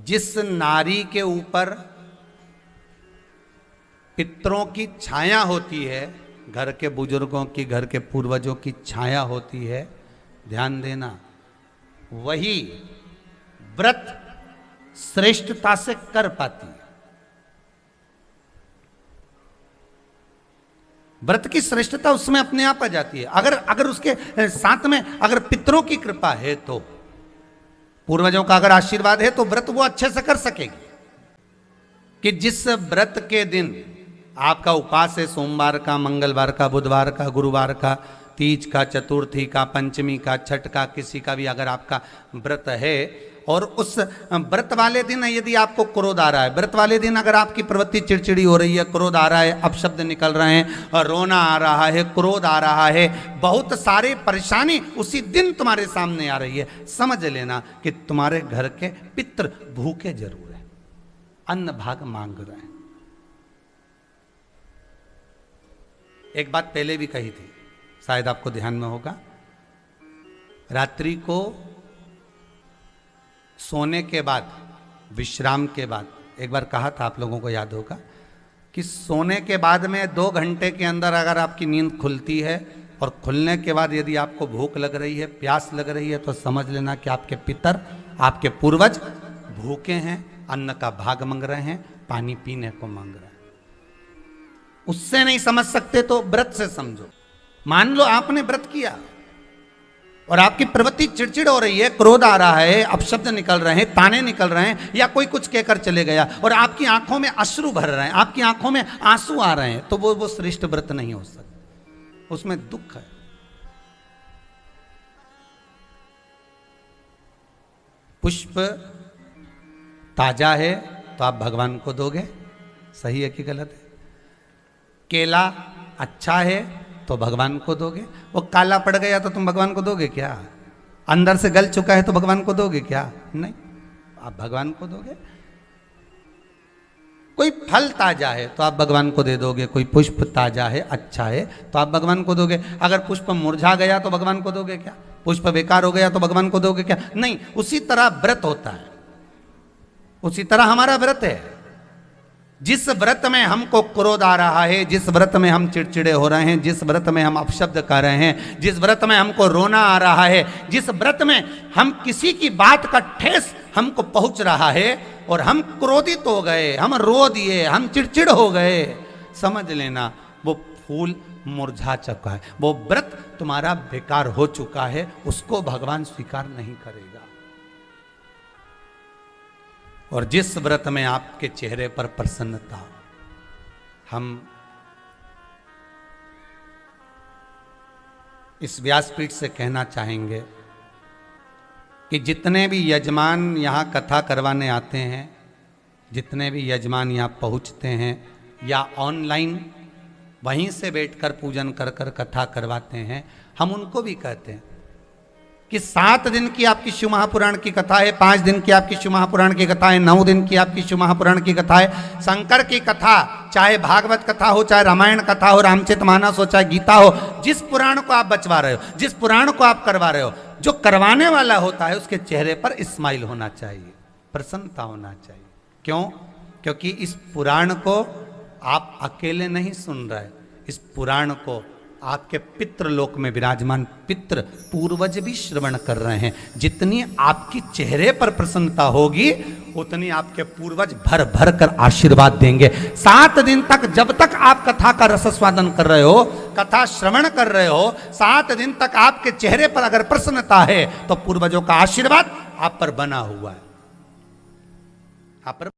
जिस नारी के ऊपर पितरों की छाया होती है, घर के बुजुर्गों की, घर के पूर्वजों की छाया होती है, ध्यान देना, वही व्रत श्रेष्ठता से कर पाती है। व्रत की श्रेष्ठता उसमें अपने आप आ जाती है। अगर उसके साथ में अगर पितरों की कृपा है, तो पूर्वजों का अगर आशीर्वाद है, तो व्रत वो अच्छे से कर सकेगी। कि जिस व्रत के दिन आपका उपास है, सोमवार का, मंगलवार का, बुधवार का, गुरुवार का, तीज का, चतुर्थी का, पंचमी का, छठ का, किसी का भी अगर आपका व्रत है, और उस व्रत वाले दिन यदि आपको क्रोध आ रहा है, व्रत वाले दिन अगर आपकी प्रवृत्ति चिड़चिड़ी हो रही है, क्रोध आ रहा है, अपशब्द निकल रहे हैं, रोना आ रहा है, क्रोध आ रहा है, बहुत सारे परेशानी उसी दिन तुम्हारे सामने आ रही है, समझ लेना कि तुम्हारे घर के पितृ भूखे जरूर हैं, अन्न भाग मांग रहे हैं। एक बात पहले भी कही थी, शायद आपको ध्यान में होगा, रात्रि को सोने के बाद, विश्राम के बाद, एक बार कहा था, आप लोगों को याद होगा, कि सोने के बाद में 2 घंटे के अंदर अगर आपकी नींद खुलती है और खुलने के बाद यदि आपको भूख लग रही है, प्यास लग रही है, तो समझ लेना कि आपके पितर, आपके पूर्वज भूखे हैं, अन्न का भाग मांग रहे हैं, पानी पीने को मांग रहे हैं। उससे नहीं समझ सकते तो व्रत से समझो। मान लो आपने व्रत किया और आपकी प्रवृत्ति चिड़चिड़ हो रही है, क्रोध आ रहा है, अपशब्द निकल रहे हैं, ताने निकल रहे हैं, या कोई कुछ कहकर चले गया और आपकी आंखों में अश्रु भर रहे हैं, आपकी आंखों में आंसू आ रहे हैं, तो वो श्रेष्ठ व्रत नहीं हो सकता, उसमें दुख है। पुष्प ताजा है तो आप भगवान को दोगे, सही है कि गलत है? केला अच्छा है तो भगवान को दोगे, वो काला पड़ गया तो तुम भगवान को दोगे क्या? अंदर से गल चुका है तो भगवान को दोगे क्या? नहीं, आप भगवान को दोगे। कोई फल ताजा है तो आप भगवान को दे दोगे, कोई पुष्प ताजा है, अच्छा है, तो आप भगवान को दोगे। अगर पुष्प मुरझा गया तो भगवान को दोगे क्या? पुष्प बेकार हो गया तो भगवान को दोगे क्या? नहीं। उसी तरह व्रत होता है, उसी तरह हमारा व्रत है। जिस व्रत में हमको क्रोध आ रहा है, जिस व्रत में हम चिड़चिड़े हो रहे हैं, जिस व्रत में हम अपशब्द कर रहे हैं, जिस व्रत में हमको रोना आ रहा है, जिस व्रत में हम किसी की बात का ठेस हमको पहुंच रहा है और हम क्रोधित हो गए, हम रो दिए, हम चिड़चिड़ हो गए, समझ लेना वो फूल मुरझा चुका है, वो व्रत तुम्हारा बेकार हो चुका है, उसको भगवान स्वीकार नहीं करेगा। और जिस व्रत में आपके चेहरे पर प्रसन्नता हो, हम इस व्यासपीठ से कहना चाहेंगे कि जितने भी यजमान यहाँ कथा करवाने आते हैं, जितने भी यजमान यहाँ पहुँचते हैं या ऑनलाइन वहीं से बैठकर पूजन कर कर कथा करवाते हैं, हम उनको भी कहते हैं कि 7 दिन की आपकी शिव महापुराण की कथा है, 5 दिन की आपकी शिव महापुराण की कथा है, 9 दिन की आपकी शिव महापुराण की कथा है। शंकर की कथा, चाहे भागवत कथा हो, चाहे रामायण कथा हो, रामचरितमानस हो, चाहे गीता हो, जिस पुराण को आप बचवा रहे हो, जिस पुराण को आप करवा रहे हो, जो करवाने वाला होता है उसके चेहरे पर स्माइल होना चाहिए, प्रसन्नता होना चाहिए। क्यों? क्योंकि इस पुराण को आप अकेले नहीं सुन रहे, इस पुराण को आपके पितृलोक में विराजमान पितृ पूर्वज भी श्रवण कर रहे हैं। जितनी आपकी चेहरे पर प्रसन्नता होगी, उतनी आपके पूर्वज भर भर कर आशीर्वाद देंगे। 7 दिन तक, जब तक आप कथा का रसस्वादन कर रहे हो, कथा श्रवण कर रहे हो, 7 दिन तक आपके चेहरे पर अगर प्रसन्नता है तो पूर्वजों का आशीर्वाद आप पर बना हुआ है, आप पर